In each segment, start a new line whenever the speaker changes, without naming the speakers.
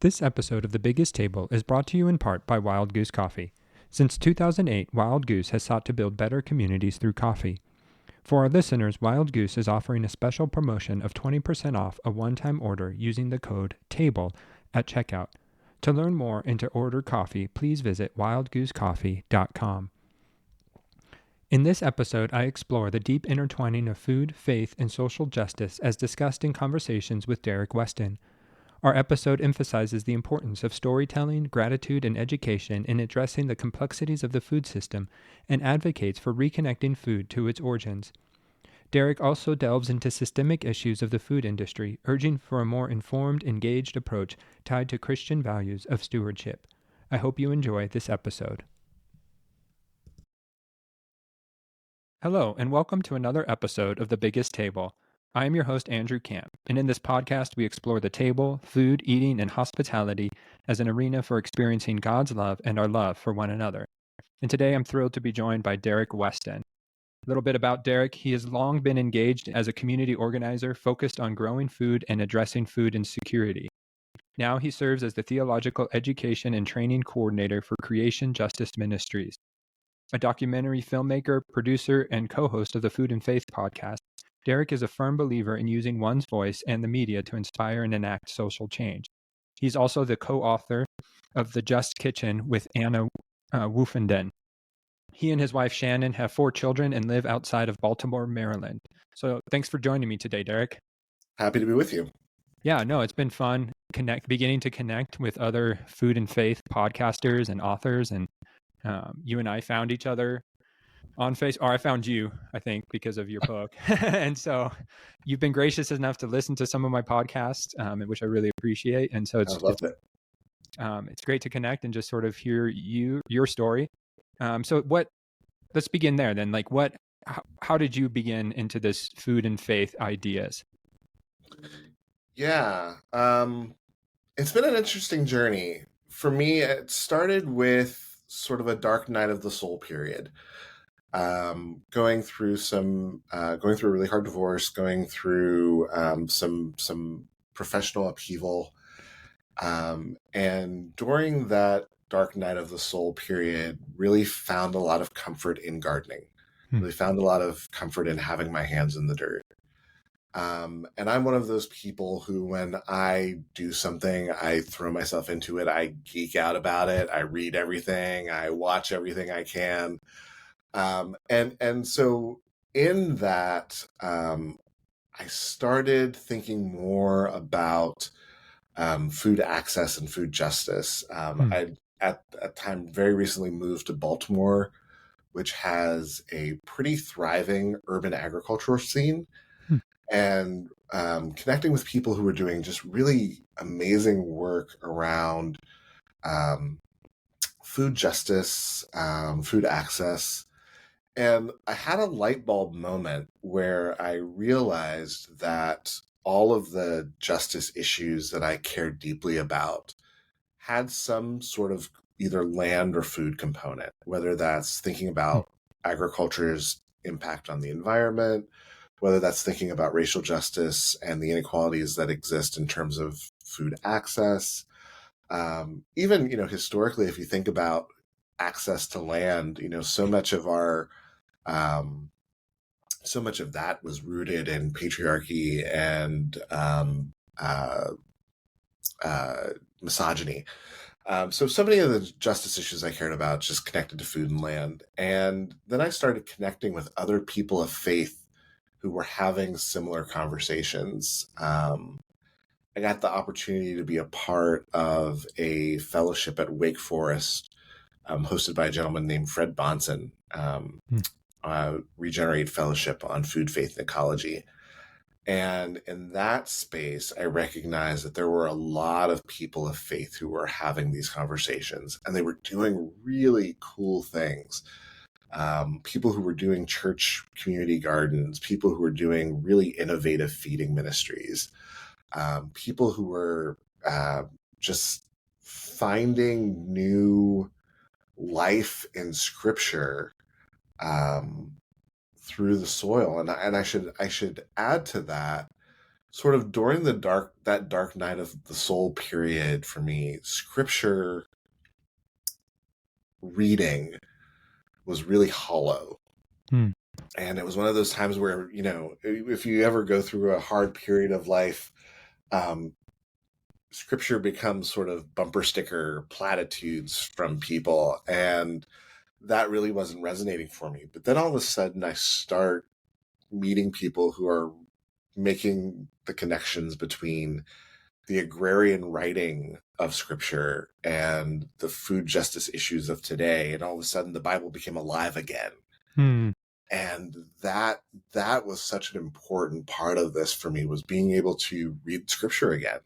This episode of The Biggest Table is brought to you in part by Wild Goose Coffee. Since 2008, Wild Goose has sought to build better communities through coffee. For our listeners, Wild Goose is offering a special promotion of 20% off a one-time order using the code TABLE at checkout. To learn more and to order coffee, please visit wildgoosecoffee.com. In this episode, I explore the deep intertwining of food, faith, and social justice as discussed in conversations with Derrick Weston. Our episode emphasizes the importance of storytelling, gratitude, and education in addressing the complexities of the food system and advocates for reconnecting food to its origins. Derrick also delves into systemic issues of the food industry, urging for a more informed, engaged approach tied to Christian values of stewardship. I hope you enjoy this episode. Hello, and welcome to another episode of The Biggest Table. I am your host, Andrew Camp, and in this podcast, we explore the table, food, eating, and hospitality as an arena for experiencing God's love and our love for one another. And today, I'm thrilled to be joined by Derrick Weston. A little bit about Derrick. He has long been engaged as a community organizer focused on growing food and addressing food insecurity. Now he serves as the theological education and training coordinator for Creation Justice Ministries. A documentary filmmaker, producer, and co-host of the Food and Faith podcast, Derrick is a firm believer in using one's voice and the media to inspire and enact social change. He's also the co-author of The Just Kitchen with Anna Woofenden. He and his wife Shannon have 4 children and live outside of Baltimore, Maryland. So thanks for joining me today, Derrick.
Happy to be with you.
Yeah, no, it's been fun beginning to connect with other food and faith podcasters and authors, and you and I found each other on Facebook, or I found you, I think, because of your book. And so you've been gracious enough to listen to some of my podcasts, which I really appreciate. And so it's great to connect and just sort of hear your story. Let's begin there then. Like how did you begin into this food and faith ideas?
Yeah. It's been an interesting journey. For me, it started with sort of a dark night of the soul period. Going through a really hard divorce, going through some professional upheaval. And during that dark night of the soul period, really found a lot of comfort in gardening. Really found a lot of comfort in having my hands in the dirt. And I'm one of those people who, when I do something, I throw myself into it. I geek out about it. I read everything. I watch everything I can. And so in that, I started thinking more about food access and food justice. I, at a time, very recently moved to Baltimore, which has a pretty thriving urban agricultural scene. And connecting with people who were doing just really amazing work around food justice, food access. And I had a light bulb moment where I realized that all of the justice issues that I cared deeply about had some sort of either land or food component, whether that's thinking about agriculture's impact on the environment, whether that's thinking about racial justice and the inequalities that exist in terms of food access. Even, historically, if you think about access to land, so much of that was rooted in patriarchy and misogyny. So many of the justice issues I cared about just connected to food and land. And then I started connecting with other people of faith who were having similar conversations. I got the opportunity to be a part of a fellowship at Wake Forest, hosted by a gentleman named Fred Bonson, Regenerate Fellowship on Food, Faith, and Ecology. And in that space, I recognized that there were a lot of people of faith who were having these conversations, and they were doing really cool things. People who were doing church community gardens, people who were doing really innovative feeding ministries, people who were just finding new life in Scripture through the soil. And I should add to that sort of during that dark night of the soul period for me, scripture reading was really hollow.
Hmm.
And it was one of those times where, if you ever go through a hard period of life, um, scripture becomes sort of bumper sticker platitudes from people. And that really wasn't resonating for me. But then all of a sudden I start meeting people who are making the connections between the agrarian writing of scripture and the food justice issues of today. And all of a sudden the Bible became alive again.
Hmm.
And that was such an important part of this for me, was being able to read scripture again,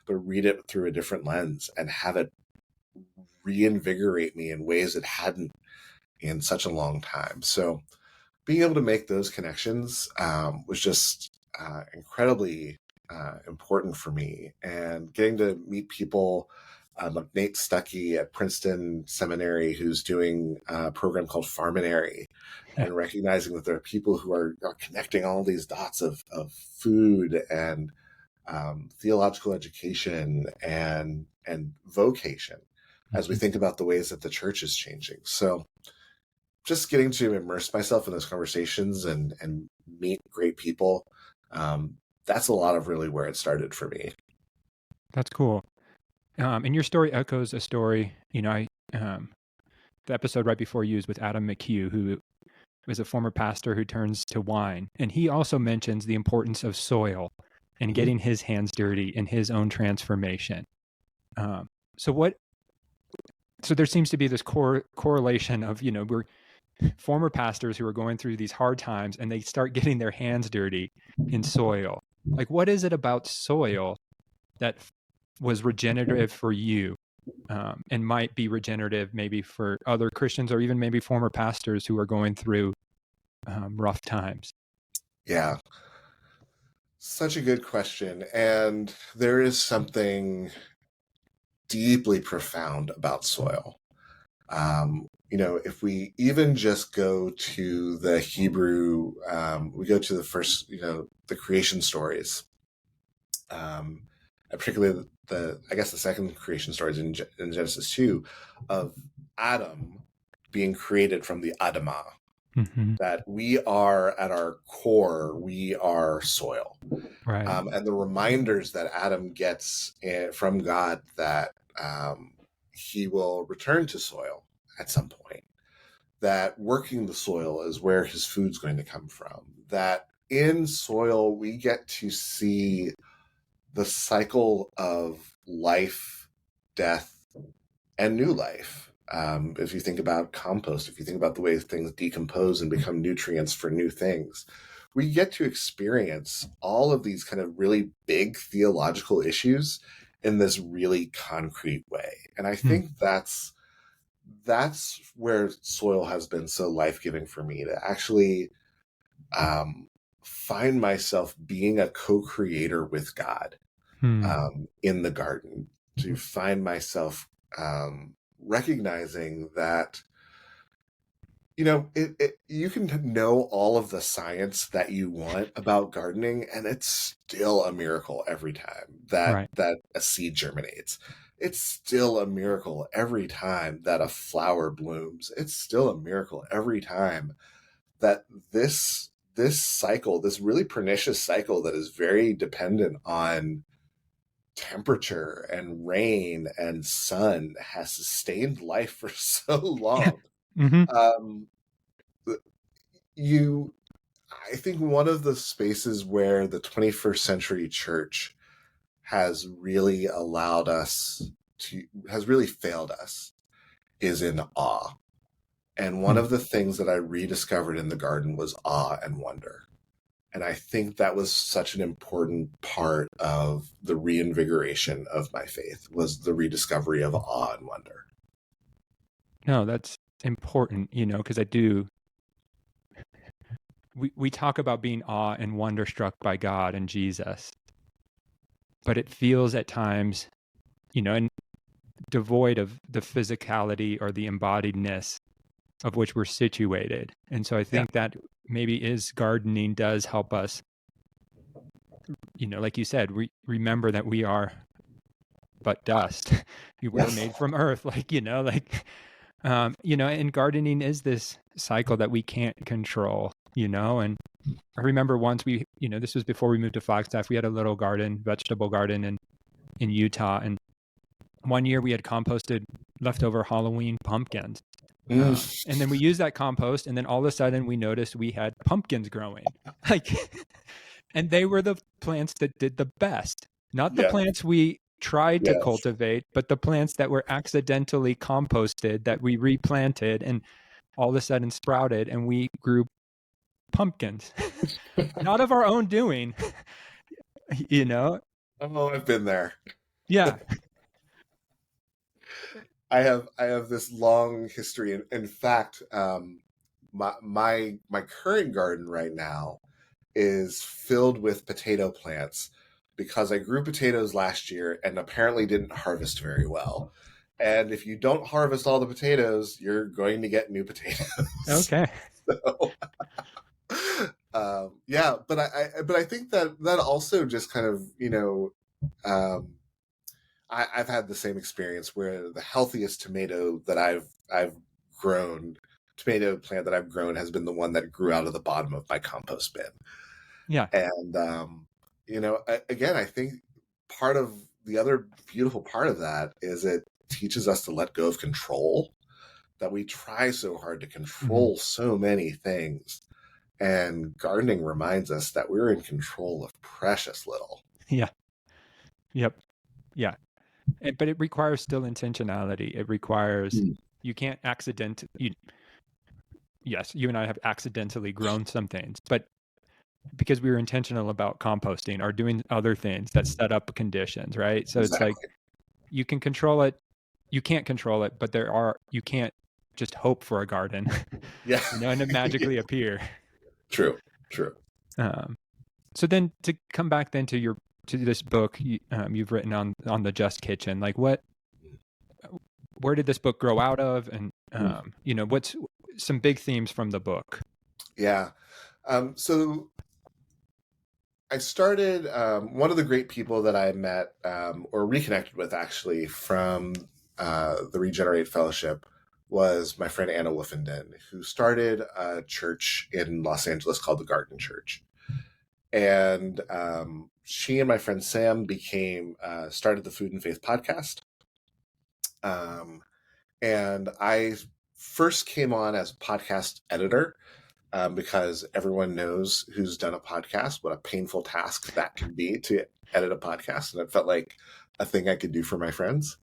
but read it through a different lens and have it reinvigorate me in ways it hadn't in such a long time. So being able to make those connections was just incredibly important for me. And getting to meet people like Nate Stuckey at Princeton Seminary, who's doing a program called Farminary,
Yeah.
and recognizing that there are people who are connecting all these dots of food and theological education and vocation as we
Mhm.
think about the ways that the church is changing. So just getting to immerse myself in those conversations and meet great people, that's a lot of really where it started for me.
That's cool. And your story echoes a story, the episode right before you is with Adam McHugh, who is a former pastor who turns to wine. And he also mentions the importance of soil and
Mhm.
getting his hands dirty in his own transformation. Um, so what, so there seems to be this correlation of, we're former pastors who are going through these hard times and they start getting their hands dirty in soil. Like, what is it about soil that was regenerative for you, and might be regenerative maybe for other Christians or even maybe former pastors who are going through rough times?
Yeah, such a good question. And there is something deeply profound about soil. If we even just go to the Hebrew, we go to the first, the creation stories, um, particularly I guess the second creation stories in Genesis 2 of Adam being created from the Adamah,
Mm-hmm.
that we are at our core, we are soil.
Right.
And the reminders that Adam gets from God that he will return to soil at some point, that working the soil is where his food's going to come from, that in soil we get to see the cycle of life, death, and new life. If you think about compost, if you think about the way things decompose and become nutrients for new things, we get to experience all of these kind of really big theological issues in this really concrete way. And I
Hmm.
think that's where soil has been so life-giving for me, to actually um, find myself being a co-creator with God
Hmm.
in the garden, to find myself recognizing that you can know all of the science that you want about gardening, and it's still a miracle every time that
Right.
a seed germinates. It's still a miracle every time that a flower blooms. It's still a miracle every time that this cycle, this really pernicious cycle that is very dependent on temperature and rain and sun, has sustained life for so
Yeah.
long.
Mm-hmm.
Um, you, I think one of the spaces where the 21st century church has really has really failed us is in awe. And one
Hmm.
of the things that I rediscovered in the garden was awe and wonder. And I think that was such an important part of the reinvigoration of my faith, was the rediscovery of awe and wonder.
No, that's important, because we talk about being awe and wonderstruck by God and Jesus, but it feels at times, and devoid of the physicality or the embodiedness of which we're situated. And so I
Yeah.
think that maybe is gardening does help us like you said, remember that we are but dust. We're made from earth, and gardening is this cycle that we can't control, and I remember once this was before we moved to Flagstaff, we had a little vegetable garden in Utah, and one year we had composted leftover Halloween pumpkins. And then we used that compost, and then all of a sudden we noticed we had pumpkins growing. And they were the plants that did the best. Not the plants we tried to cultivate, but the plants that were accidentally composted, that we replanted and all of a sudden sprouted, and we grew pumpkins. Not of our own doing,
Oh, I've been there.
Yeah.
I have this long history. In fact, my current garden right now is filled with potato plants because I grew potatoes last year and apparently didn't harvest very well. And if you don't harvest all the potatoes, you're going to get new potatoes.
Okay.
So, yeah, but I think that also just kind of, I've had the same experience where the healthiest tomato that I've grown, tomato plant that I've grown, has been the one that grew out of the bottom of my compost bin.
Yeah.
And again, I think part of the other beautiful part of that is it teaches us to let go of control. That we try so hard to control so many things, and gardening reminds us that we're in control of precious little.
Yeah. Yep. Yeah. But it requires still intentionality. It requires you can't yes, you and I have accidentally grown some things, but because we were intentional about composting or doing other things that set up conditions, right? So
Exactly.
It's like you can control it, you can't control it, but you can't just hope for a garden,
Yeah,
and it magically appear.
True.
So then to come back then to this book you've written on the Just Kitchen, like where did this book grow out of, and what's some big themes from the book?
Yeah. So I started, one of the great people that I met or reconnected with actually from the Regenerate Fellowship was my friend Anna Woofenden, who started a church in Los Angeles called the Garden Church. And she and my friend Sam started the Food and Faith podcast. And I first came on as podcast editor because everyone knows who's done a podcast what a painful task that can be to edit a podcast. And it felt like a thing I could do for my friends.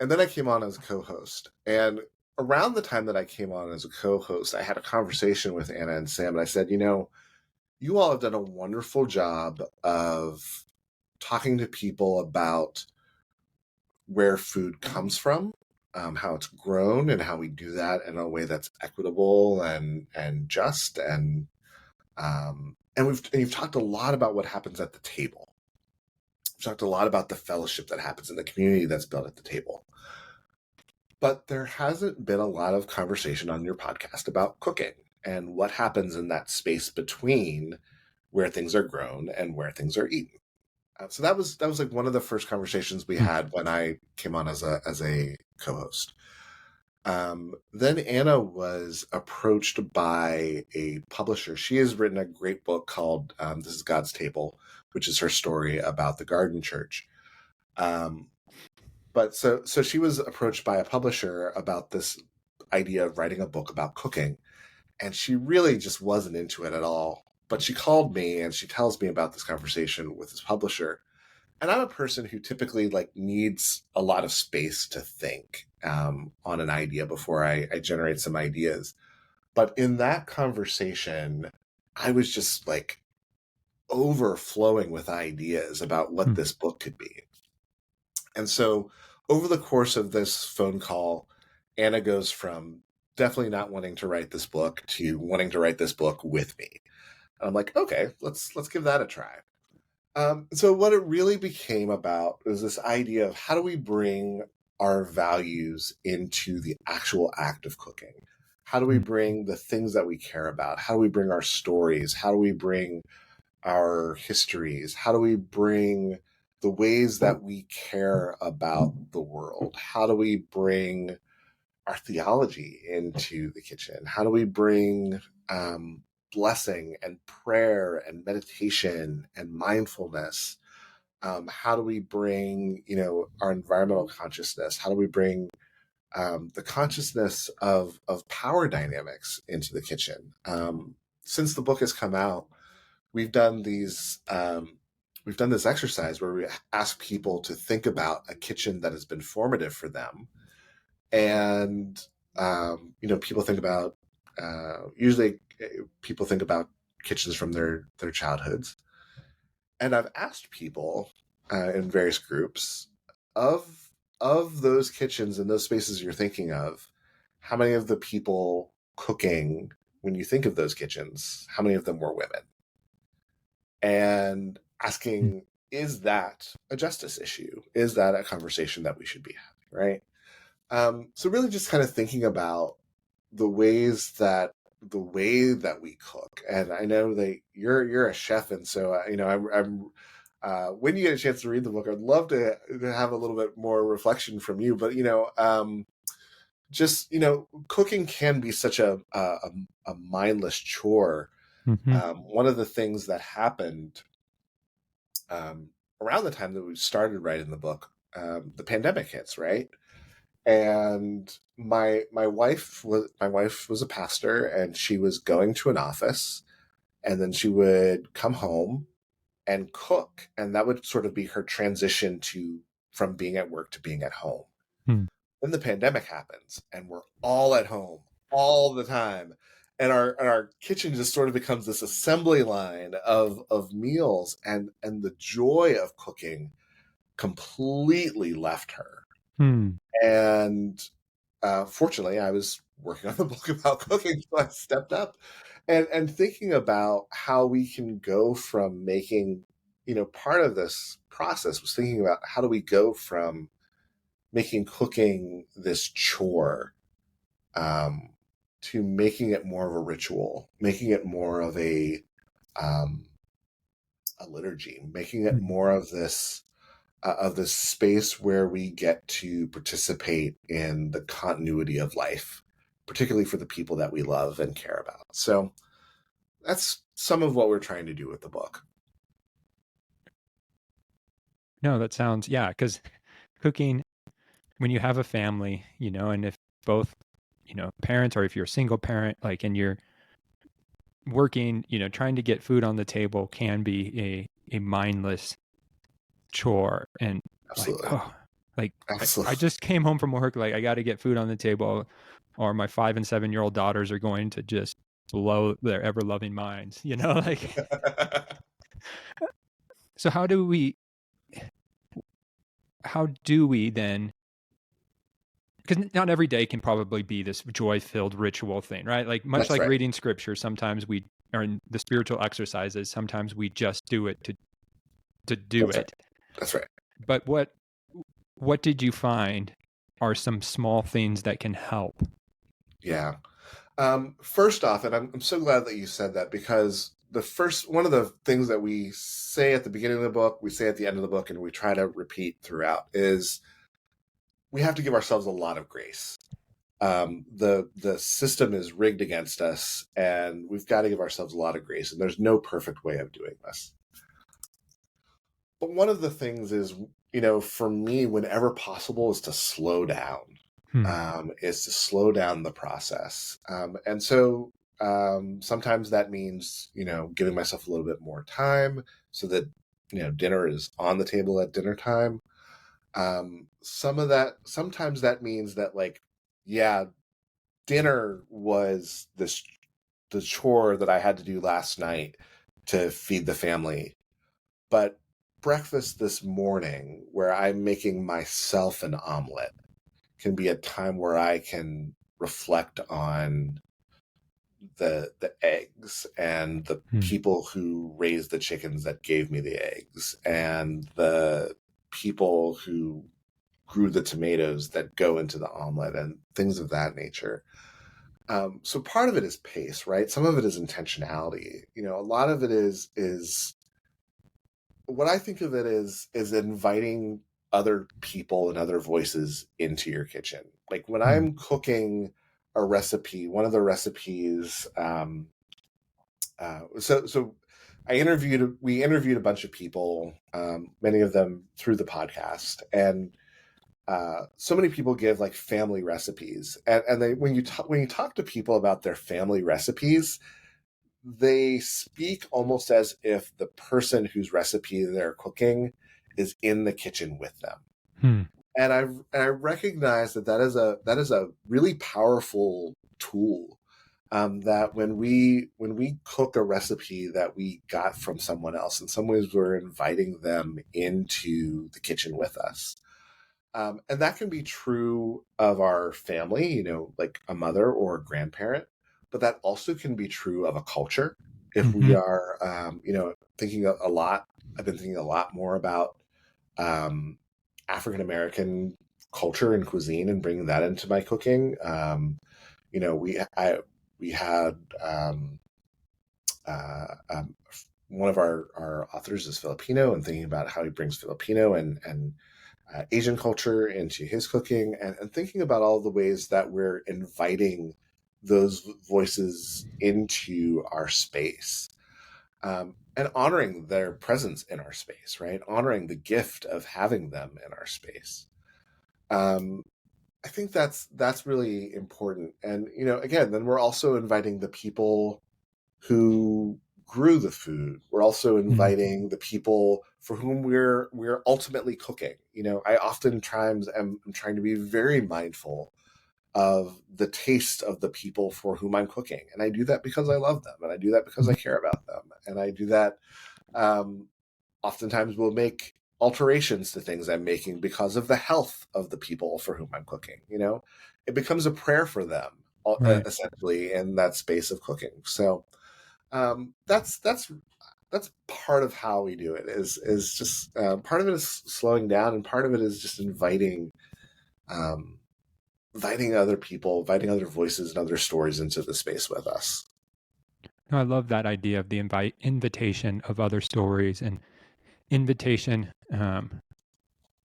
And then I came on as a co-host. And around the time that I came on as a co-host, I had a conversation with Anna and Sam, and I said, you all have done a wonderful job of talking to people about where food comes from, how it's grown, and how we do that in a way that's equitable and just. And you've talked a lot about what happens at the table. You've talked a lot about the fellowship that happens in the community that's built at the table. But there hasn't been a lot of conversation on your podcast about cooking and what happens in that space between where things are grown and where things are eaten. So that was like one of the first conversations we had when I came on as a co-host. Then Anna was approached by a publisher. She has written a great book called This is God's Table, which is her story about the Garden Church. But so she was approached by a publisher about this idea of writing a book about cooking, and she really just wasn't into it at all. But she called me and she tells me about this conversation with this publisher. And I'm a person who typically needs a lot of space to think on an idea before I generate some ideas. But in that conversation, I was just overflowing with ideas about what this book could be. And so over the course of this phone call, Anna goes from definitely not wanting to write this book to wanting to write this book with me. And I'm like, okay, let's give that a try. So what it really became about is this idea of how do we bring our values into the actual act of cooking? How do we bring the things that we care about? How do we bring our stories? How do we bring our histories? How do we bring the ways that we care about the world? How do we bring our theology into the kitchen? How do we bring blessing and prayer and meditation and mindfulness? How do we bring, our environmental consciousness? How do we bring the consciousness of power dynamics into the kitchen? Since the book has come out, we've done we've done this exercise where we ask people to think about a kitchen that has been formative for them, and people think about usually people think about kitchens from their childhoods, and I've asked people in various groups of those kitchens and those spaces you're thinking of, how many of the people cooking when you think of those kitchens, how many of them were women? And asking, is that a justice issue? Is that a conversation that we should be having, right? So really just kind of thinking about the way that we cook. And I know that you're a chef, and so I'm when you get a chance to read the book, I'd love to have a little bit more reflection from you. But just cooking can be such a mindless chore.
Mm-hmm.
One of the things that happened around the time that we started writing the book, the pandemic hits, right? And my wife was a pastor, and she was going to an office, and then she would come home and cook, and that would sort of be her transition to from being at work to being at home.
Hmm.
Then the pandemic happens, and we're all at home all the time, and our kitchen just sort of becomes this assembly line of meals, and the joy of cooking completely left her.
Hmm.
And fortunately, I was working on the book about cooking, so I stepped up and thinking about how we can go from making, part of this process was thinking about how do we go from making cooking this chore um, to making it more of a ritual, making it more of um, a liturgy, making it more of this space where we get to participate in the continuity of life, particularly for the people that we love and care about. So that's some of what we're trying to do with the book.
No, that sounds, yeah, because cooking, when you have a family, and if both, parents, or if you're a single parent, like, and you're working, trying to get food on the table can be a mindless chore. And like,
Absolutely.
oh, like I
Absolutely.
just came home from work, like I got to get food on the table, or my 5 and 7-year-old daughters are going to just blow their ever loving minds, like. So how do we then, because not every day can probably be this joy-filled ritual thing, right? Like much
That's
like
right.
reading scripture, sometimes we are in the spiritual exercises, sometimes we just do it to do
That's right.
it.
That's right.
But what did you find are some small things that can help?
Yeah. First off, and I'm so glad that you said that, because one of the things that we say at the beginning of the book, we say at the end of the book, and we try to repeat throughout, is we have to give ourselves a lot of grace. The system is rigged against us, and we've got to give ourselves a lot of grace, and there's no perfect way of doing this. But one of the things is, for me, whenever possible, is to slow down.
Hmm.
Is to slow down the process, and so sometimes that means giving myself a little bit more time so that dinner is on the table at dinner time. Sometimes that means that, like, yeah, dinner was the chore that I had to do last night to feed the family, but breakfast this morning, where I'm making myself an omelet, can be a time where I can reflect on the eggs and the
Hmm.
people who raised the chickens that gave me the eggs, and the people who grew the tomatoes that go into the omelet, and things of that nature. So part of it is pace, right? Some of it is intentionality. A lot of it is what I think of it is inviting other people and other voices into your kitchen. Like when
Hmm.
I'm cooking a recipe, one of the recipes, so we interviewed a bunch of people, many of them through the podcast, and so many people give like family recipes, and they when you talk to people about their family recipes, they speak almost as if the person whose recipe they're cooking is in the kitchen with them.
Hmm.
And I recognize that is a really powerful tool. That when we cook a recipe that we got from someone else, in some ways we're inviting them into the kitchen with us. And that can be true of our family, like a mother or a grandparent, but that also can be true of a culture. If we
Mm-hmm.
are, thinking a lot, I've been thinking a lot more about um, African American culture and cuisine and bringing that into my cooking. We had um, one of our authors is Filipino, and thinking about how he brings Filipino and Asian culture into his cooking, and thinking about all the ways that we're inviting those voices into our space, and honoring their presence in our space, right? Honoring the gift of having them in our space. Um, I think that's really important. And again, then we're also inviting the people who grew the food. We're also
Hmm.
inviting the people for whom we're ultimately cooking. I oftentimes am trying to be very mindful of the taste of the people for whom I'm cooking, and I do that because I love them, and I do that because I care about them, and I do that. Um, Oftentimes, we'll make alterations to things I'm making because of the health of the people for whom I'm cooking. It becomes a prayer for them,
Right.
essentially, in that space of cooking. So that's part of how we do it. Is just part of it is slowing down, and part of it is just um, inviting other people, inviting other voices and other stories into the space with us.
No, I love that idea of the invitation of other stories and invitation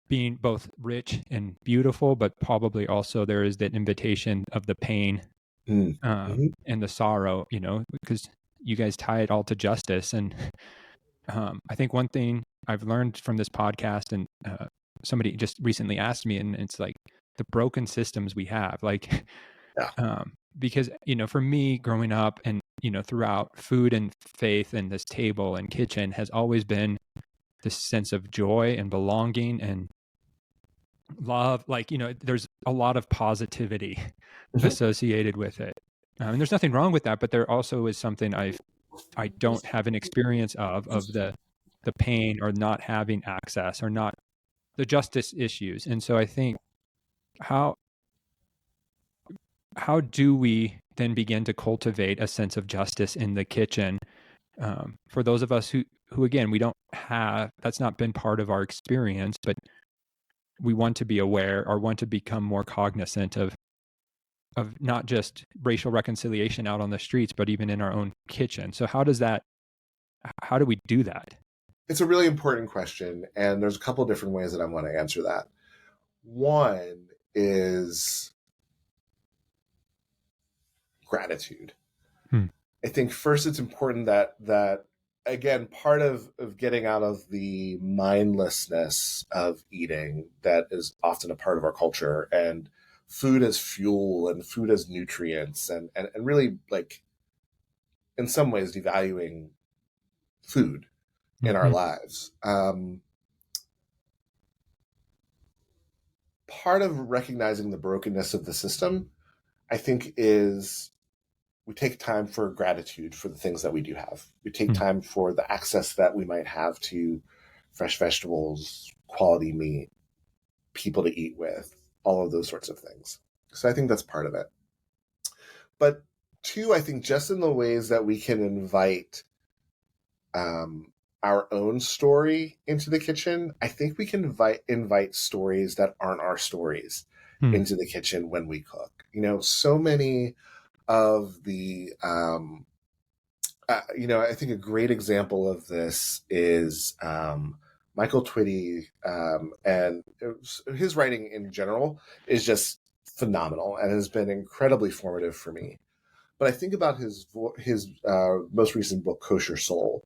being both rich and beautiful, but probably also there is that invitation of the pain
Mm-hmm.
and the sorrow, because you guys tie it all to justice. And I think one thing I've learned from this podcast, and somebody just recently asked me, and it's like the broken systems we have, like,
Yeah.
because, for me growing up and, throughout, food and faith and this table and kitchen has always been this sense of joy and belonging and love. Like, there's a lot of positivity
Mm-hmm.
associated with it. And there's nothing wrong with that, but there also is something I don't have an experience of the pain or not having access or not the justice issues. And so I think how how do we then begin to cultivate a sense of justice in the kitchen, for those of us who again we don't have that's not been part of our experience, but we want to be aware or want to become more cognizant of not just racial reconciliation out on the streets, but even in our own kitchen. So how do we do that?
It's a really important question, and there's a couple different ways that I want to answer that. One is gratitude.
Hmm.
I think first it's important that again, part of getting out of the mindlessness of eating that is often a part of our culture, and food as fuel and food as nutrients, and really, like, in some ways devaluing food in our
Mm-hmm.
lives. Part of recognizing the brokenness of the system, I think, is we take time for gratitude for the things that we do have. We take
Hmm.
time for the access that we might have to fresh vegetables, quality meat, people to eat with, all of those sorts of things. So I think that's part of it. But two, I think just in the ways that we can invite um, our own story into the kitchen, I think we can invite stories that aren't our stories
Hmm.
into the kitchen when we cook. So many of the I think a great example of this is Michael Twitty, and his writing in general is just phenomenal and has been incredibly formative for me. But I think about his most recent book, Kosher Soul,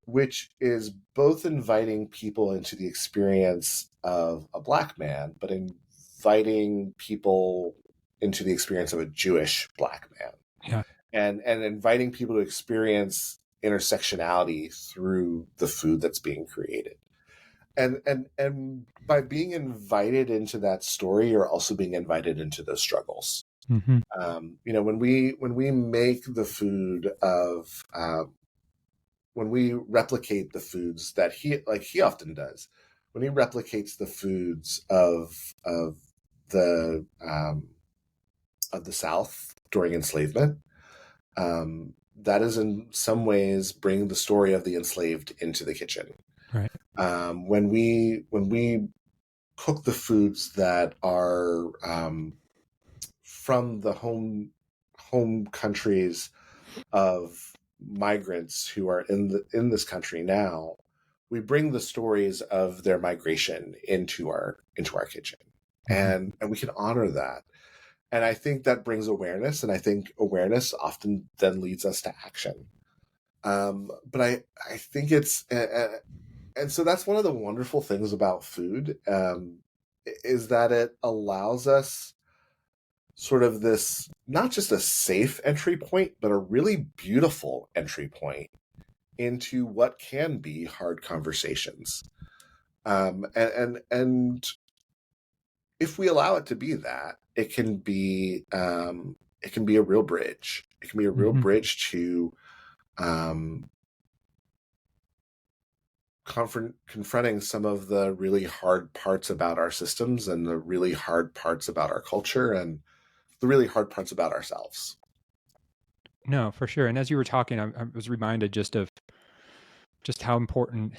which is both inviting people into the experience of a Black man, but inviting people into the experience of a Jewish Black man,
Yeah.
and inviting people to experience intersectionality through the food that's being created. And by being invited into that story, you're also being invited into those struggles.
Mm-hmm.
When we make the food of when we replicate the foods that he often does, when he replicates the foods the of the South during enslavement, that is in some ways bringing the story of the enslaved into the kitchen.
Right.
When we cook the foods that are from the home countries of migrants who are in this country now, we bring the stories of their migration into our kitchen,
Mm-hmm.
and we can honor that. And I think that brings awareness, and I think awareness often then leads us to action. But I think and so that's one of the wonderful things about food, is that it allows us sort of this, not just a safe entry point, but a really beautiful entry point into what can be hard conversations. And if we allow it to be that, it can be a real bridge. It can be a real
Mm-hmm.
bridge to um, confronting some of the really hard parts about our systems, and the really hard parts about our culture, and the really hard parts about ourselves.
No, for sure. And as you were talking, I was reminded just of just how important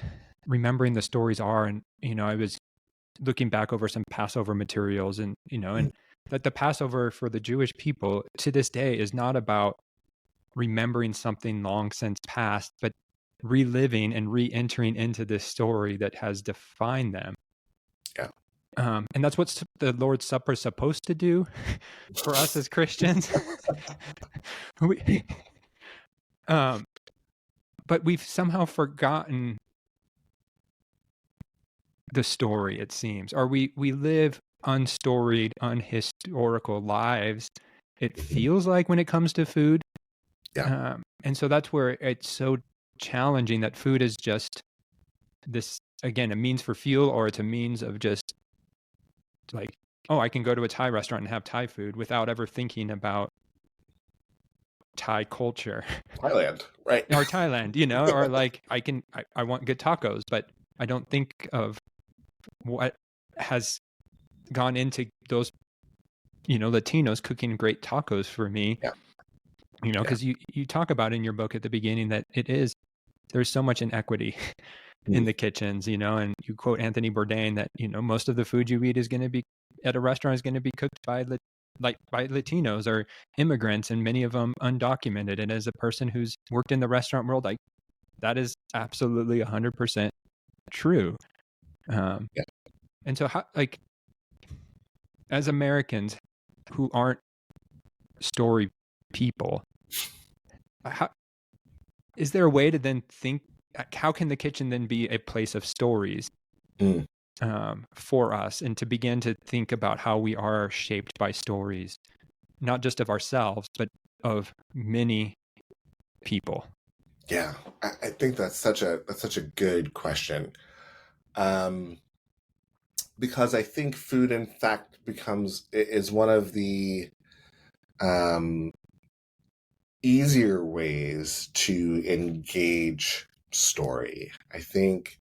remembering the stories are. And, I was looking back over some Passover materials, and, and that the Passover for the Jewish people to this day is not about remembering something long since past, but reliving and re-entering into this story that has defined them.
Yeah.
And that's what the Lord's Supper is supposed to do for us as Christians. we, but we've somehow forgotten the story, it seems, or we live unstoried, unhistorical lives. It feels like when it comes to food.
Yeah.
And so that's where it's so challenging that food is just this, again, a means for fuel, or it's a means of just like, oh, I can go to a Thai restaurant and have Thai food without ever thinking about Thai culture.
Thailand, right?
Or Thailand, or like I want good tacos, but I don't think of what has gone into those, Latinos cooking great tacos for me,
Yeah. Yeah.
because you talk about in your book at the beginning that there's so much inequity in
Mm.
the kitchens, and you quote Anthony Bourdain that, most of the food you eat is going to be at a restaurant is going to be cooked by by Latinos or immigrants, and many of them undocumented. And as a person who's worked in the restaurant world, like that is absolutely 100% true.
Yeah.
And so how, like, as Americans who aren't story people, how is there a way to then think, how can the kitchen then be a place of stories
Mm.
for us, and to begin to think about how we are shaped by stories, not just of ourselves, but of many people?
Yeah. I think that's such a good question. Because I think food, in fact, is one of the um, easier ways to engage story. I think,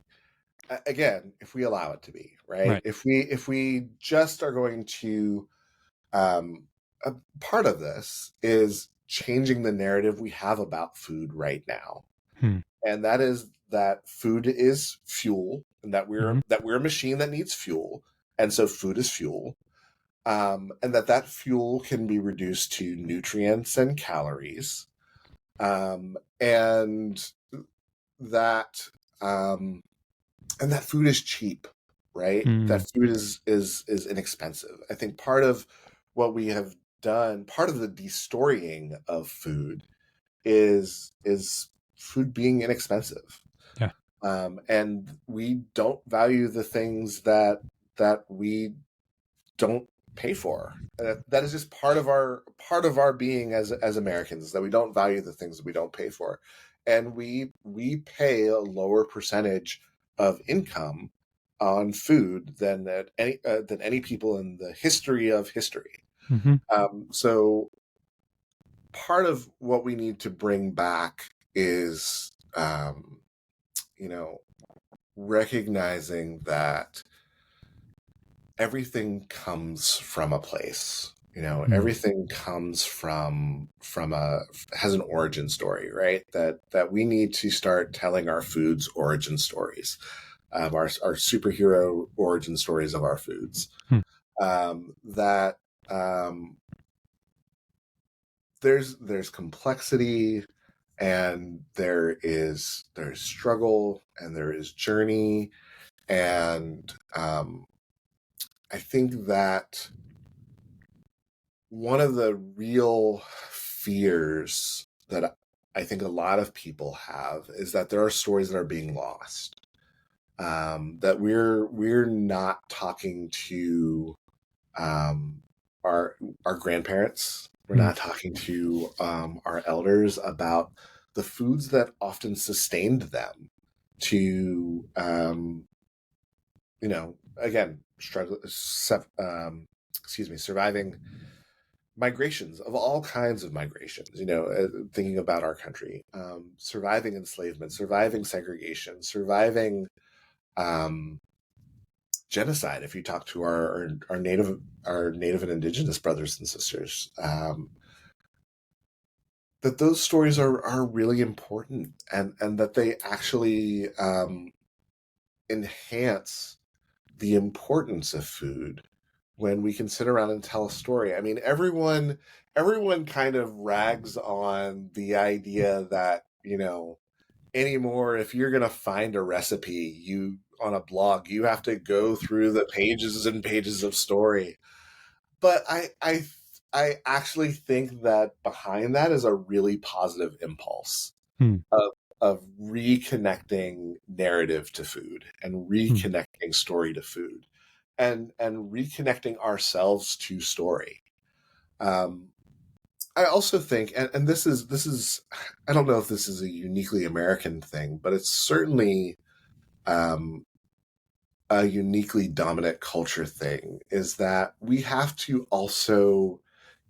again, if we allow it to be, right?
Right.
If we just are going to, um, a part of this is changing the narrative we have about food right now,
Hmm.
and that is that food is fuel, and that
Mm-hmm.
we're a machine that needs fuel, and so food is fuel. and that fuel can be reduced to nutrients and calories, and that um, and that food is cheap, right?
Mm.
That food is inexpensive. I think part of what we have done, part of the destorying of food, is food being inexpensive,
Yeah.
and we don't value the things that we don't pay for. That is just part of our being as Americans, that we don't value the things that we don't pay for, and we pay a lower percentage of income on food than any people in the history of history.
Mm-hmm.
So part of what we need to bring back is, you know, recognizing that everything comes from a place.
Mm.
Everything comes from a has an origin story, right? That we need to start telling our foods origin stories, our superhero origin stories of our foods.
Mm.
That there's complexity, and there's struggle, and there is journey, and I think that one of the real fears that I think a lot of people have is that there are stories that are being lost. That we're not talking to um, our grandparents. We're
Mm.
not talking to our elders about the foods that often sustained them to, again, surviving migrations of all kinds of migrations, thinking about our country, surviving enslavement, surviving segregation, surviving um, genocide. If you talk to our native and indigenous brothers and sisters, that those stories are really important, and that they actually enhance the importance of food when we can sit around and tell a story. I mean, everyone kind of rags on the idea that, anymore, if you're going to find a recipe, you on a blog, you have to go through the pages and pages of story. But I actually think that behind that is a really positive impulse
Mm.
of reconnecting narrative to food, and
Mm.
reconnecting story to food, and reconnecting ourselves to story. Um, I also think, and this is I don't know if this is a uniquely American thing, but it's certainly um, a uniquely dominant culture thing, is that we have to also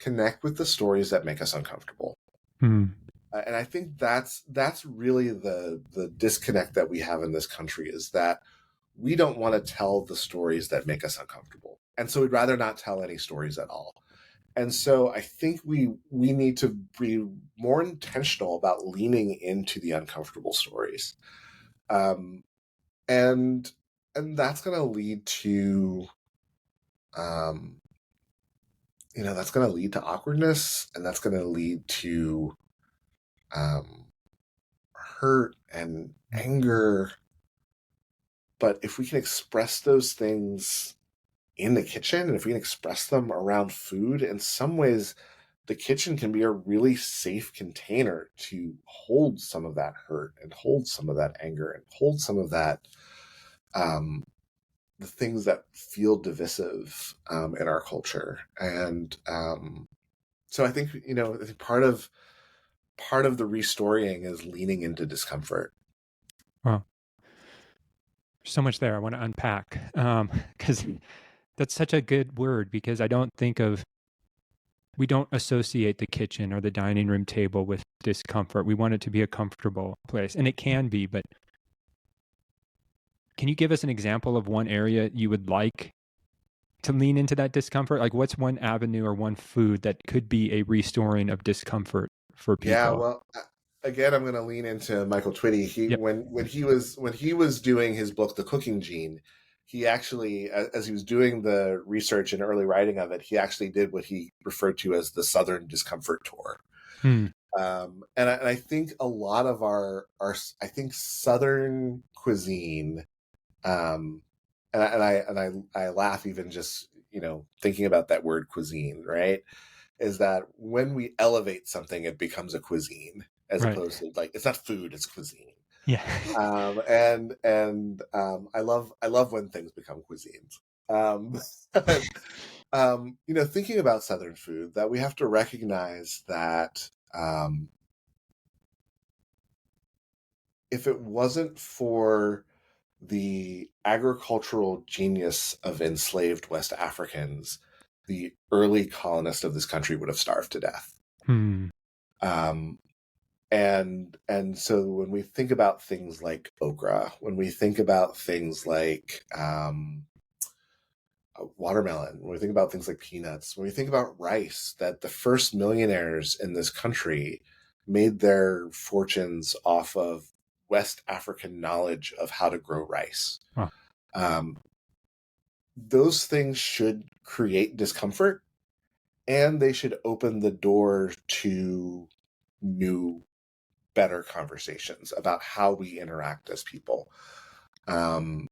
connect with the stories that make us uncomfortable.
Mm.
And I think that's really the disconnect that we have in this country, is that we don't want to tell the stories that make us uncomfortable, and so we'd rather not tell any stories at all. And so I think we need to be more intentional about leaning into the uncomfortable stories, um, and that's going to lead to um, that's going to lead to awkwardness, and that's going to lead to um, hurt and anger. But if we can express those things in the kitchen, and if we can express them around food, in some ways, the kitchen can be a really safe container to hold some of that hurt, and hold some of that anger, and hold some of that, um, the things that feel divisive in our culture. And so I think, I think part of the restoring is leaning into discomfort.
Wow. So much there I want to unpack, because that's such a good word, because we don't associate the kitchen or the dining room table with discomfort. We want it to be a comfortable place, and it can be, but can you give us an example of one area you would like to lean into that discomfort? Like, what's one avenue or one food that could be a restoring of discomfort for
Yeah,
people?
well, again, I'm going to lean into Michael Twitty. He
Yep.
when he was doing his book, The Cooking Gene, he actually, as he was doing the research and early writing of it, he actually did what he referred to as the Southern Discomfort Tour.
Hmm.
And I think a lot of our I think Southern cuisine, um, and I laugh even just thinking about that word cuisine, right? Is that when we elevate something, it becomes a cuisine as
Right.
opposed to, like, it's not food, it's cuisine.
Yeah.
I love when things become cuisines. But, thinking about Southern food, that we have to recognize that if it wasn't for the agricultural genius of enslaved West Africans, the early colonists of this country would have starved to death.
Hmm.
Um, and so when we think about things like okra, when we think about things like watermelon, when we think about things like peanuts, when we think about rice, that the first millionaires in this country made their fortunes off of West African knowledge of how to grow rice.
Wow.
Um, those things should create discomfort, and they should open the door to new, better conversations about how we interact as people. And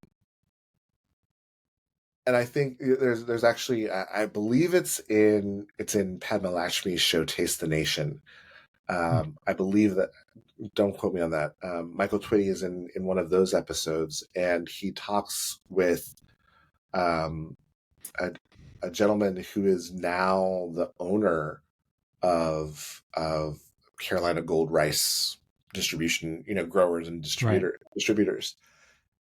I think there's actually, I believe it's in Padma Lakshmi's show Taste the Nation.
Hmm.
I believe that, don't quote me on that. Michael Twitty is in one of those episodes, and he talks with um, a, a gentleman who is now the owner of Carolina Gold Rice distribution, growers and
Right.
distributors.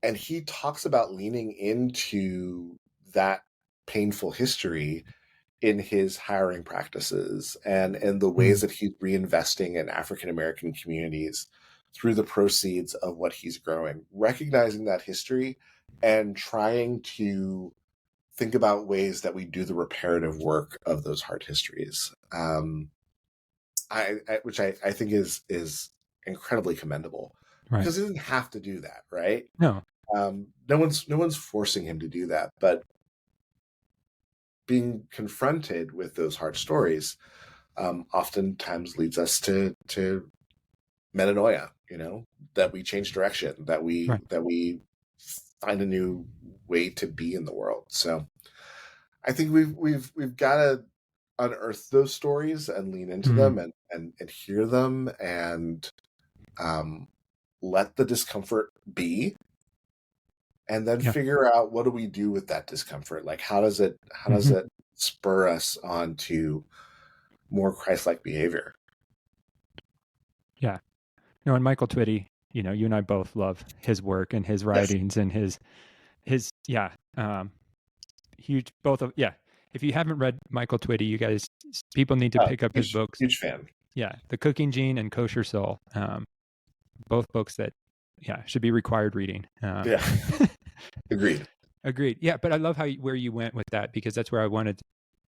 And he talks about leaning into that painful history in his hiring practices and the
Hmm.
ways that he's reinvesting in African American communities through the proceeds of what he's growing, recognizing that history and trying to think about ways that we do the reparative work of those hard histories. Which I think is incredibly commendable,
Right.
because he didn't have to do that, right?
No.
No one's forcing him to do that, but being confronted with those hard stories oftentimes leads us to metanoia. That we change direction, that we
Right.
that we find a new way to be in the world. So I think we've got to unearth those stories and lean into
Hmm.
them and hear them and um, let the discomfort be, and then
Yeah.
figure out, what do we do with that discomfort? Like, how does
Hmm.
it spur us on to more Christ-like behavior?
Yeah. No, and Michael Twitty, you and I both love his work and his
Yes.
writings and his yeah, huge both of yeah. If you haven't read Michael Twitty, you guys, people need to
Oh,
pick up his
huge
books.
huge fan.
Yeah, The Cooking Gene and Kosher Soul, both books that should be required reading.
Yeah, agreed.
Agreed. Yeah, but I love where you went with that, because that's where I wanted,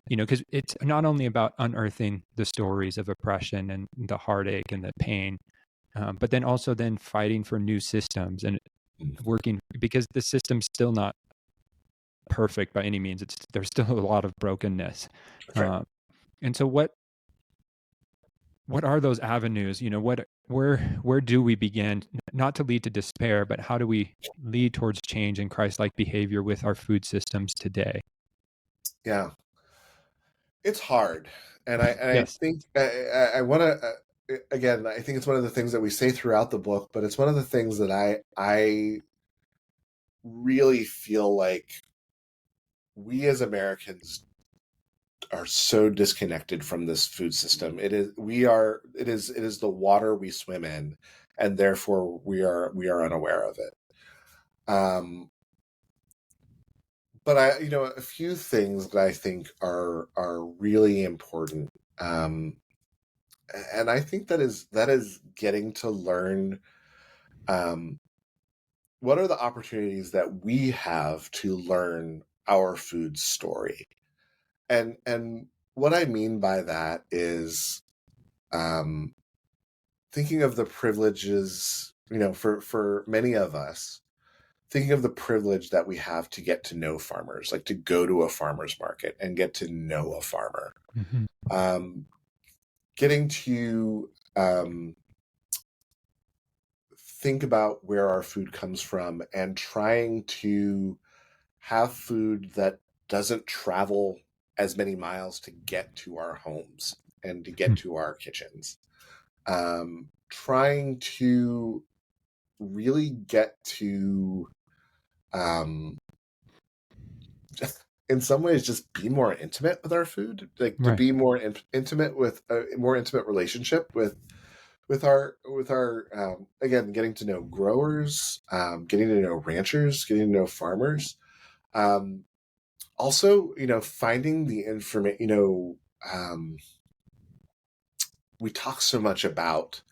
because it's not only about unearthing the stories of oppression and the heartache and the pain, but then also then fighting for new systems and working, because the system's still not perfect by any means. There's still a lot of brokenness.
That's right.
And so what are those avenues? Where do we begin, not to lead to despair, but how do we lead towards change and Christ-like behavior with our food systems today?
Yeah, it's hard, and I
Yes.
think I want to, again, I think it's one of the things that we say throughout the book, but it's one of the things that I really feel like we as Americans are so disconnected from this food system. It is the water we swim in, and therefore we are unaware of it. But a few things that I think are really important. And I think that is getting to learn, um, what are the opportunities that we have to learn our food story. And what I mean by that is, um, thinking of the privileges, for many of us, thinking of the privilege that we have to get to know farmers, like to go to a farmer's market and get to know a farmer. Getting to think about where our food comes from and trying to have food that doesn't travel as many miles to get to our homes and to get to our kitchens. Trying to really get to, in some ways, just be more intimate with our food, like to be more intimate with a more intimate relationship with our again, getting to know growers, getting to know ranchers, getting to know farmers. Also, finding the information, we talk so much about,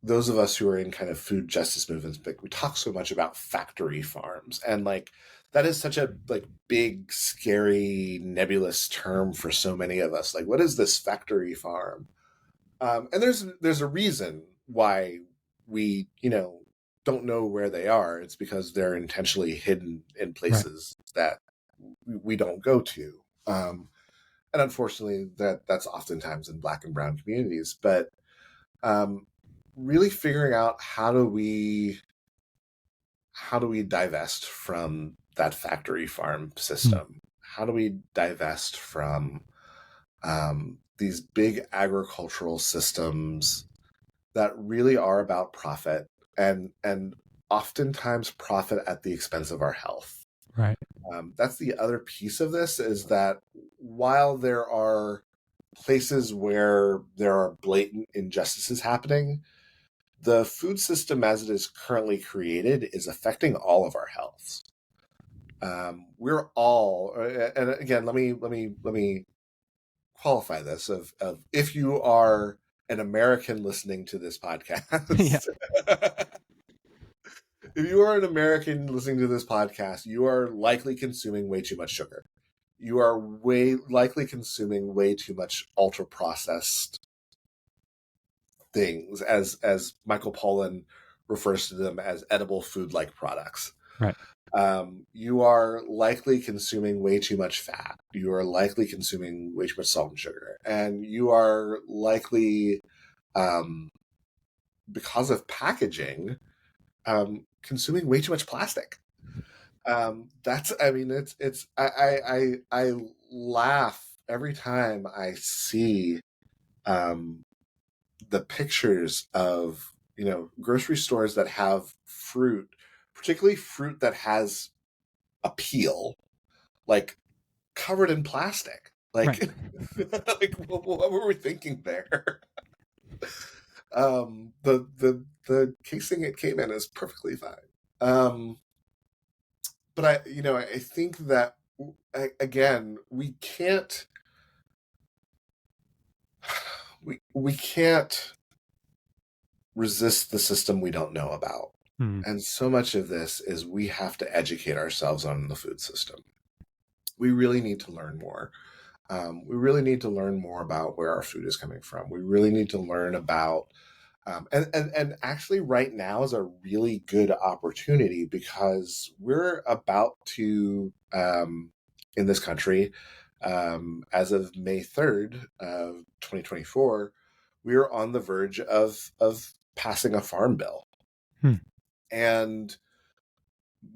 those of us who are in kind of food justice movements, like we talk so much about factory farms, and like that is such a like big, scary, nebulous term for so many of us. Like, what is this factory farm? And there's a reason why we don't know where they are. It's because they're intentionally hidden in places that we don't go to. And unfortunately, that's oftentimes in Black and Brown communities. But really figuring out how do we divest from that factory farm system? How do we divest from these big agricultural systems that really are about profit and oftentimes profit at the expense of our health? That's the other piece of this, is that while there are places where there are blatant injustices happening, the food system as it is currently created is affecting all of our healths. We're all, and again, let me qualify this of if you are an American listening to this podcast, if you are an American listening to this podcast, you are likely consuming way too much sugar. You are likely consuming way too much ultra processed things, as Michael Pollan refers to them as edible food-like products. You are likely consuming way too much fat. You are likely consuming way too much salt and sugar. And you are likely, because of packaging, consuming way too much plastic. I laugh every time I see the pictures of grocery stores that have fruit, particularly fruit that has a peel, like covered in plastic. Like, like what were we thinking there? The casing it came in is perfectly fine. But I think that again, we can't resist the system we don't know about. And so much of this is we have to educate ourselves on the food system. We really need to learn more. We really need to learn more about where our food is coming from. We really need to learn about, and actually right now is a really good opportunity, because we're about to, in this country, as of May 3rd of 2024, we are on the verge of passing a farm bill. And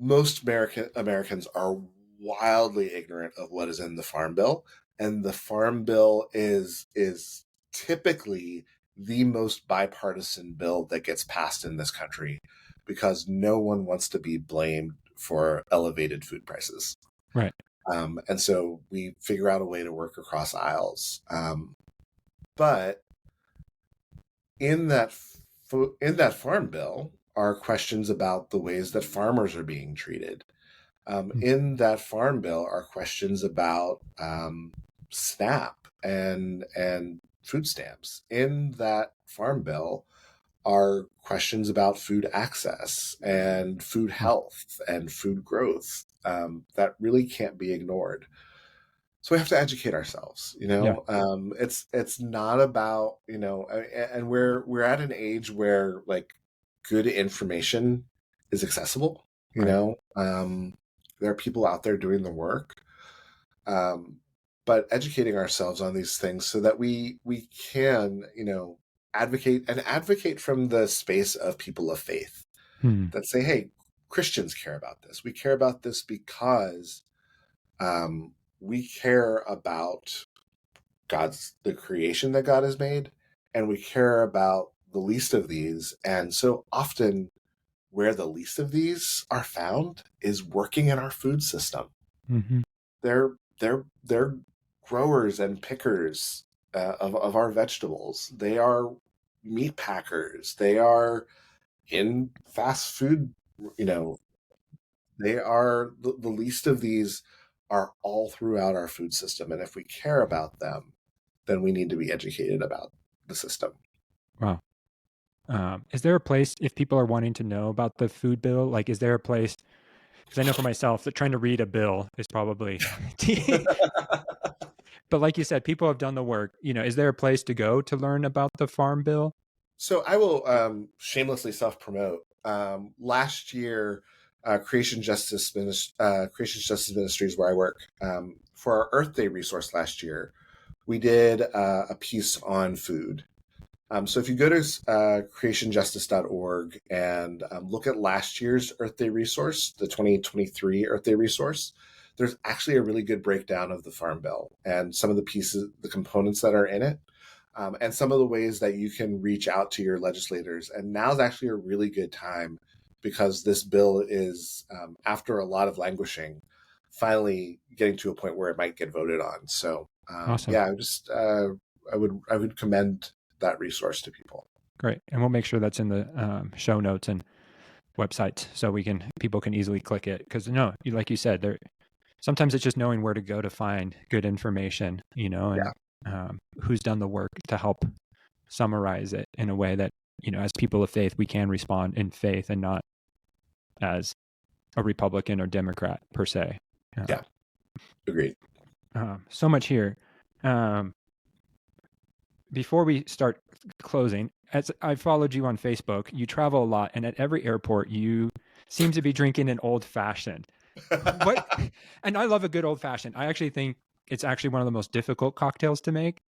most Americans are wildly ignorant of what is in the farm bill, and the farm bill is typically the most bipartisan bill that gets passed in this country, because no one wants to be blamed for elevated food prices. And so we figure out a way to work across aisles. But in that farm bill are questions about the ways that farmers are being treated. In that farm bill are questions about SNAP and food stamps. In that farm bill are questions about food access and food health and food growth that really can't be ignored. So we have to educate ourselves. It's not about, and we're at an age where, like, good information is accessible.
Right.
There are people out there doing the work, but educating ourselves on these things so that we can, advocate from the space of people of faith
Hmm.
that say, hey, Christians care about this. We care about this because we care about the creation that God has made, and we care about the least of these. And so often, where the least of these are found is working in our food system.
Mm-hmm.
They're growers and pickers of our vegetables. They are meat packers. They are in fast food. You know, they are the least of these are all throughout our food system, and if we care about them, then we need to be educated about the system.
Wow. Is there a place, if people are wanting to know about the food bill, like, is there a place? Because I know for myself that trying to read a bill is probably, but like you said, people have done the work. Is there a place to go to learn about the farm bill?
So I will shamelessly self-promote. Last year, Creation Justice Ministries, where I work, for our Earth Day resource last year, we did a piece on food. So if you go to creationjustice.org and look at last year's Earth Day resource, the 2023 Earth Day resource, there's actually a really good breakdown of the Farm Bill and some of the pieces, the components that are in it, and some of the ways that you can reach out to your legislators. And now's actually a really good time because this bill is, after a lot of languishing, finally getting to a point where it might get voted on. So
Awesome.
yeah, I would commend that resource to people.
Great. And we'll make sure that's in the show notes and websites so people can easily click it. Because like you said, sometimes it's just knowing where to go to find good information, and who's done the work to help summarize it in a way that, as people of faith, we can respond in faith and not as a Republican or Democrat per se.
Yeah, agreed.
So much here. Before we start closing, as I followed you on Facebook, you travel a lot, and at every airport, you seem to be drinking an old fashioned. What? And I love a good old fashioned. I actually think it's actually one of the most difficult cocktails to make.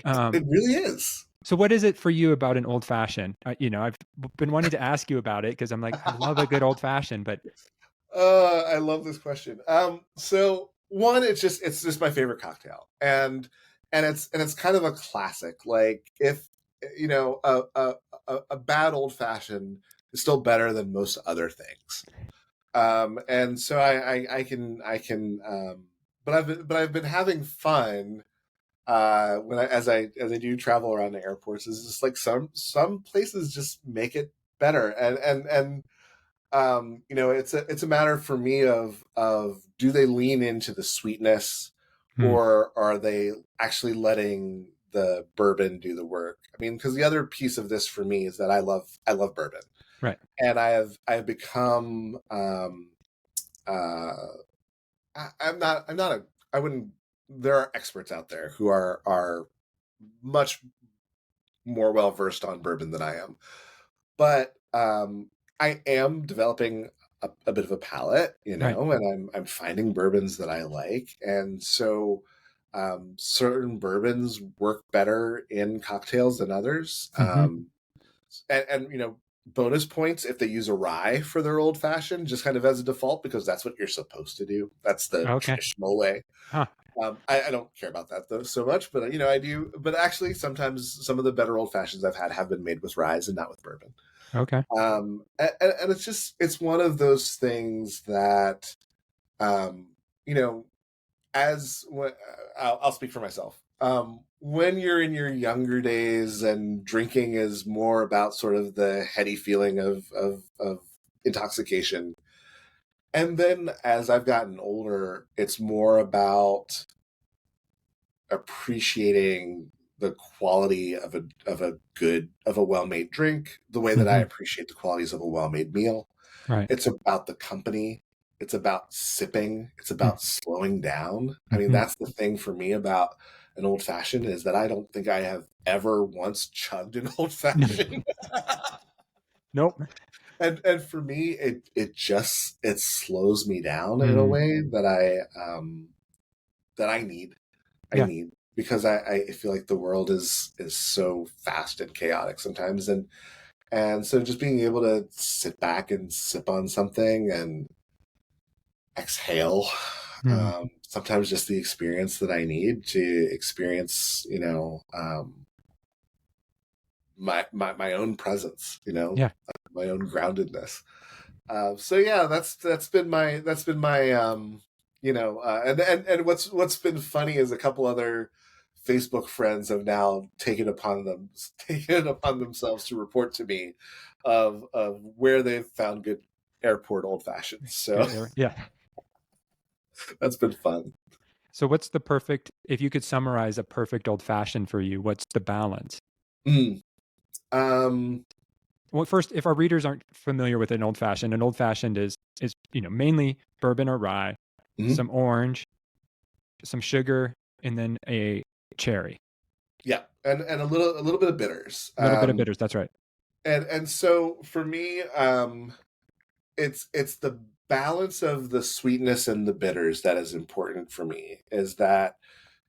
It really is.
So, what is it for you about an old fashioned? I've been wanting to ask you about it because I'm like, I love a good old fashioned, but
I love this question. So one, it's just my favorite cocktail, and it's kind of a classic. Like if a bad old fashioned is still better than most other things. And so I can but I've been having fun as I do travel around the airports. Is just like some places just make it better, and it's a matter for me of do they lean into the sweetness, or are they actually letting the bourbon do the work? I mean, because the other piece of this for me is that I love bourbon,
right.
and I've become I'm not a I wouldn't there are experts out there who are much more well versed on bourbon than I am, but I am developing a bit of a palate,
Right.
and I'm finding bourbons that I like, and so certain bourbons work better in cocktails than others.
Mm-hmm.
And bonus points if they use a rye for their old fashioned, just kind of as a default, because that's what you're supposed to do. That's the
Okay.
traditional way.
Huh.
I don't care about that though so much, but I do. But actually, sometimes some of the better old fashions I've had have been made with rye and not with bourbon.
Okay.
And it's one of those things that, um, you know, I'll speak for myself. When you're in your younger days and drinking is more about sort of the heady feeling of intoxication, and then as I've gotten older, it's more about appreciating the quality of a well-made drink, the way that I
Mm-hmm.
appreciate the qualities of a well-made meal.
Right.
It's about the company. It's about sipping. It's about slowing down. I mean,
Mm-hmm.
that's the thing for me about an old fashioned is that I don't think I have ever once chugged an old fashioned.
Nope.
And for me, it slows me down in a
Mm.
way that I need. I
Yeah.
need because I feel like the world is so fast and chaotic sometimes, and so just being able to sit back and sip on something and exhale,
Mm.
sometimes just the experience that I need to experience, my own presence,
Yeah.
my own groundedness. So yeah, that's been my and what's been funny is a couple other Facebook friends have now taken it upon themselves to report to me of where they've found good airport old fashions. So
Good era. Yeah.
that's been fun.
So what's the perfect, if you could summarize a perfect old fashioned for you, what's the balance?
Mm. Um,
Well, first, if our readers aren't familiar with an old fashioned is mainly bourbon or rye,
mhm.
some orange, some sugar, and then a cherry.
Yeah, and a little bit of bitters.
A little bit of bitters. That's right.
And so for me, it's the balance of the sweetness and the bitters that is important for me. Is that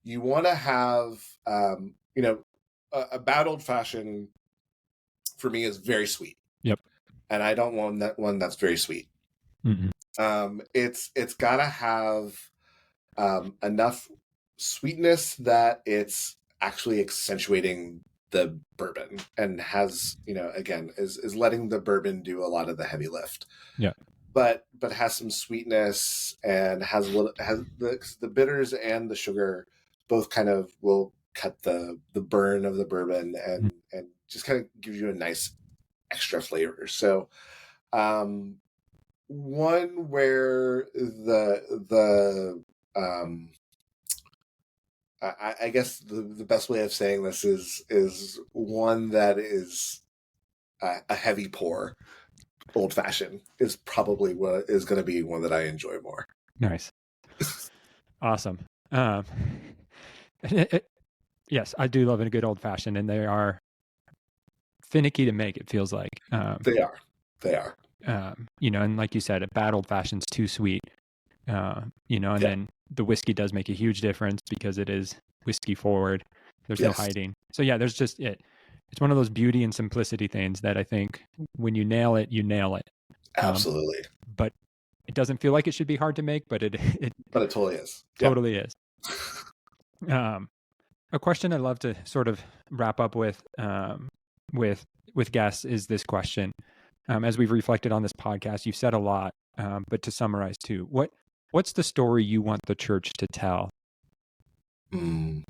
you want to have, a bad old fashioned for me is very sweet,
Yep.
and I don't want that one that's very sweet.
Mm-mm.
It's got to have enough sweetness that it's actually accentuating the bourbon and has, again, is letting the bourbon do a lot of the heavy lift,
Yeah.
but has some sweetness and has a little, has the bitters and the sugar both kind of will cut the burn of the bourbon and just kind of gives you a nice extra flavor. So um one where um I guess the best way of saying this is one that is a heavy pour old fashioned is probably what is going to be one that I enjoy more.
Nice. Awesome. Yes, I do love a good old fashioned, and they are finicky to make. It feels like,
They are, they are,
and like you said, a bad old fashioned's too sweet. And
yeah,
then the whiskey does make a huge difference because it is whiskey forward. There's no
yes,
hiding. So yeah, there's just it. It's one of those beauty and simplicity things that I think when you nail it, you nail it. Um,
absolutely,
but it doesn't feel like it should be hard to make, but it
but it totally is. Yeah.
totally is. Um, a question I love to sort of wrap up with with guests is this question. As we've reflected on this podcast, you've said a lot, but to summarize too, what's the story you want the church to tell?
Mm.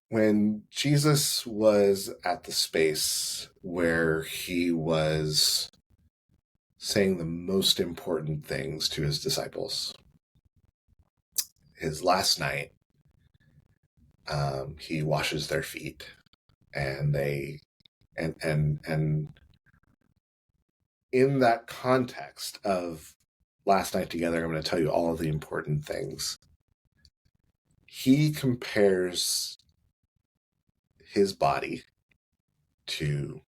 When Jesus was at the space where he was saying the most important things to his disciples, his last night, he washes their feet, and they and in that context of last night together, I'm going to tell you all of the important things. He compares his body to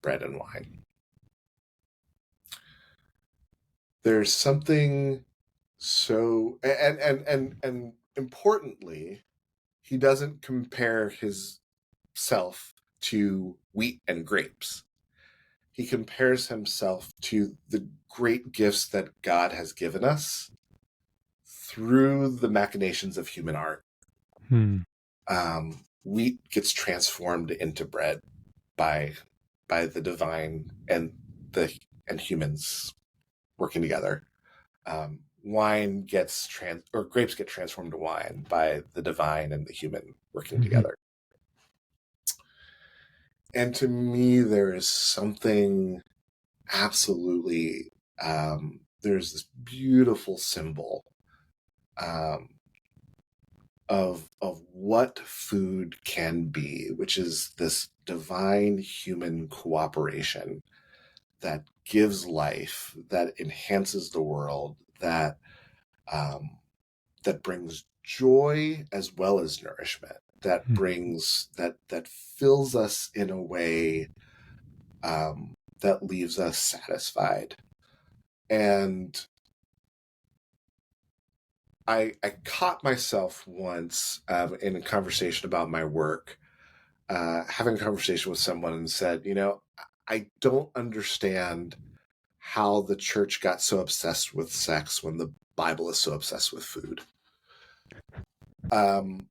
bread and wine. There's something so and importantly, he doesn't compare his self to wheat and grapes. He compares himself to the great gifts that God has given us through the machinations of human art.
Hmm.
Wheat gets transformed into bread by the divine and humans working together. Wine gets or grapes get transformed to wine by the divine and the human working
Mhm.
together. And to me, there is something absolutely, there's this beautiful symbol um, of what food can be, which is this divine human cooperation that gives life, that enhances the world, that um, that brings joy as well as nourishment, that
Hmm.
brings that fills us in a way that leaves us satisfied. And I caught myself once in a conversation about my work, having a conversation with someone and said, I don't understand how the church got so obsessed with sex when the Bible is so obsessed with food. Um,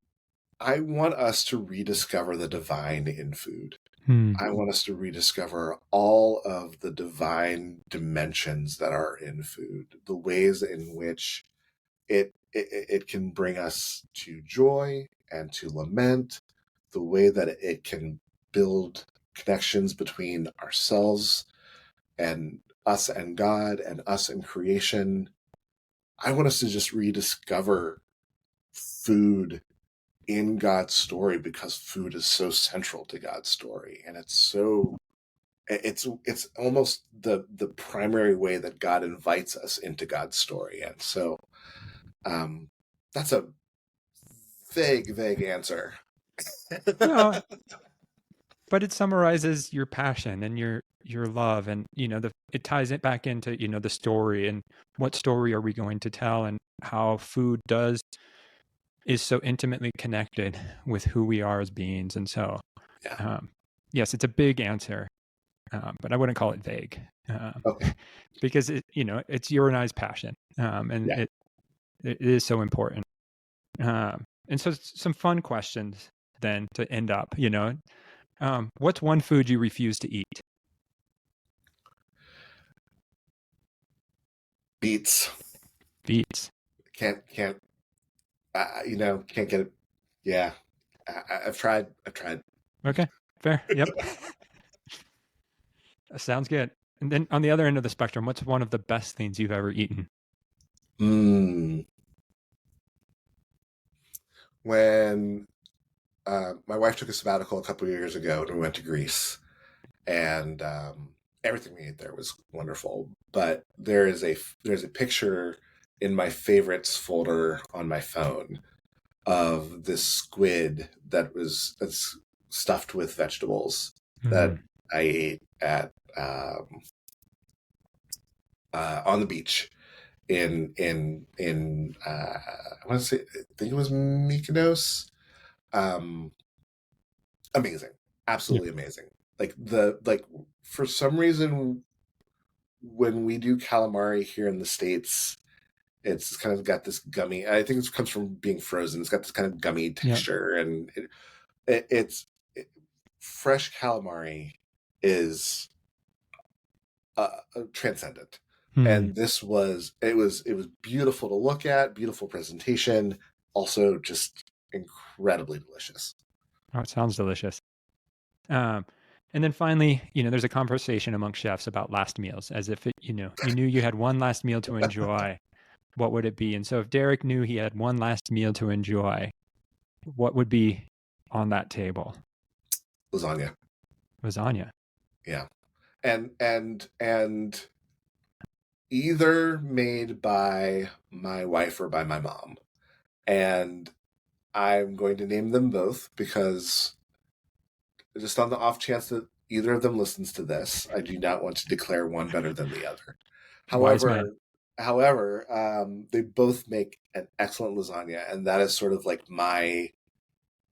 I want us to rediscover the divine in food.
Hmm.
I want us to rediscover all of the divine dimensions that are in food, the ways in which it can bring us to joy and to lament, the way that it can build connections between ourselves and us and God and us and creation. I want us to just rediscover food in God's story because food is so central to God's story, and it's almost the primary way that God invites us into God's story. And so um that's a vague answer.
No, but it summarizes your passion and your love, and it ties it back into the story, and what story are we going to tell, and how food is so intimately connected with who we are as beings. And so
Yeah.
um, yes, it's a big answer, but I wouldn't call it vague,
Okay.
because it's your and I's passion, and
Yeah.
it is so important. And so some fun questions then to end up. What's one food you refuse to eat?
Beets.
Beets.
Can't can't get it. Yeah. I've tried.
Okay, fair. Yep. Sounds good. And then on the other end of the spectrum, what's one of the best things you've ever eaten?
Mm. When my wife took a sabbatical a couple of years ago and we went to Greece, and everything we ate there was wonderful. But there's a picture in my favorites folder on my phone of this squid that's stuffed with vegetables that
Mm,
I ate at on the beach in I want to say, I think it was Mykonos. Um, Amazing,
yep.
absolutely amazing. Like for some reason when we do calamari here in the States, it's kind of got this gummy. I think it comes from being frozen. It's got this kind of gummy
Yep.
texture, and it, fresh calamari is transcendent.
Hmm.
And it was beautiful to look at, beautiful presentation, also just incredibly delicious.
Oh, it sounds delicious. Um, and then finally, there's a conversation among chefs about last meals, as if you knew you had one last meal to enjoy. What would it be? And so, if Derrick knew he had one last meal to enjoy, what would be on that table?
Lasagna,
Lasagna.
yeah, and either made by my wife or by my mom. And I'm going to name them both because just on the off chance that either of them listens to this, I do not want to declare one better than the other.
Wise man.
However, they both make an excellent lasagna, and that is sort of like my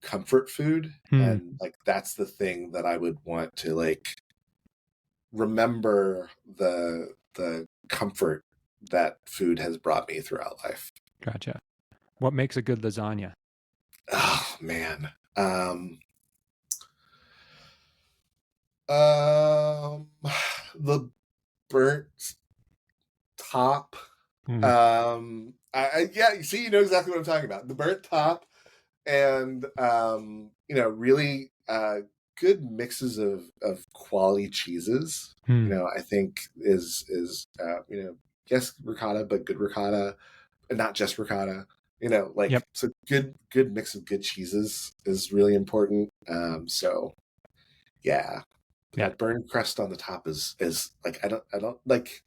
comfort food,
Hmm.
and like that's the thing that I would want to like remember the comfort that food has brought me throughout life.
Gotcha. What makes a good lasagna?
Oh man. Um the burnt top.
Hmm.
Yeah, you see, you know exactly what I'm talking about. The burnt top and really good mixes of quality cheeses.
Hmm.
I think is yes, ricotta, but good ricotta, and not just ricotta.
Yep.
So good mix of good cheeses is really important. So yeah, but
Yeah.
that burnt crust on the top is like I don't like,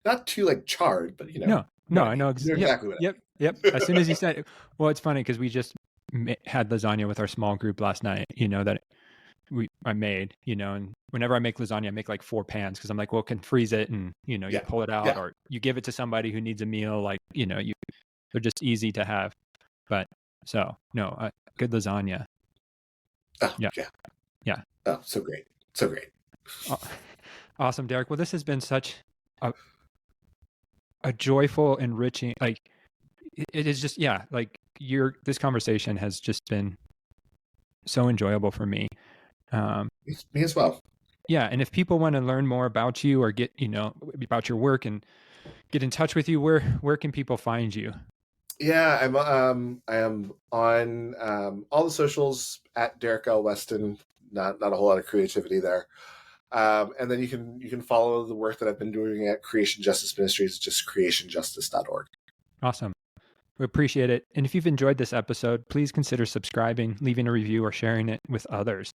not too like charred, but
No,
you know
no,
what I
I
mean.
know.
You know
Yep.
exactly what
Yep. Yep.
I
As soon as you
mean.
said it, well, it's funny because we just had lasagna with our small group last night, that I made, and whenever I make lasagna, I make like 4 pans because I'm like, well, can freeze it and, you
Yeah,
pull it out
yeah.
or you give it to somebody who needs a meal. Like, they're just easy to have. But so, no, good lasagna.
Oh
Yeah.
yeah.
Yeah.
Oh, so great, so great.
Aw- Awesome, Derek. Well, this has been such a joyful, enriching, like, it is just, yeah, like this conversation has just been so enjoyable for me.
Me as well.
Yeah. And if people want to learn more about you or get, about your work and get in touch with you, where can people find you?
Yeah, I am on all the socials at Derrick Weston. Not a whole lot of creativity there. And then you can follow the work that I've been doing at Creation Justice Ministries, just creationjustice.org.
Awesome. We appreciate it. And if you've enjoyed this episode, please consider subscribing, leaving a review, or sharing it with others.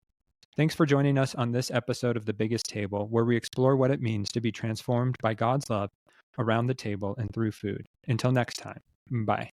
Thanks for joining us on this episode of The Biggest Table, where we explore what it means to be transformed by God's love around the table and through food. Until next time, bye.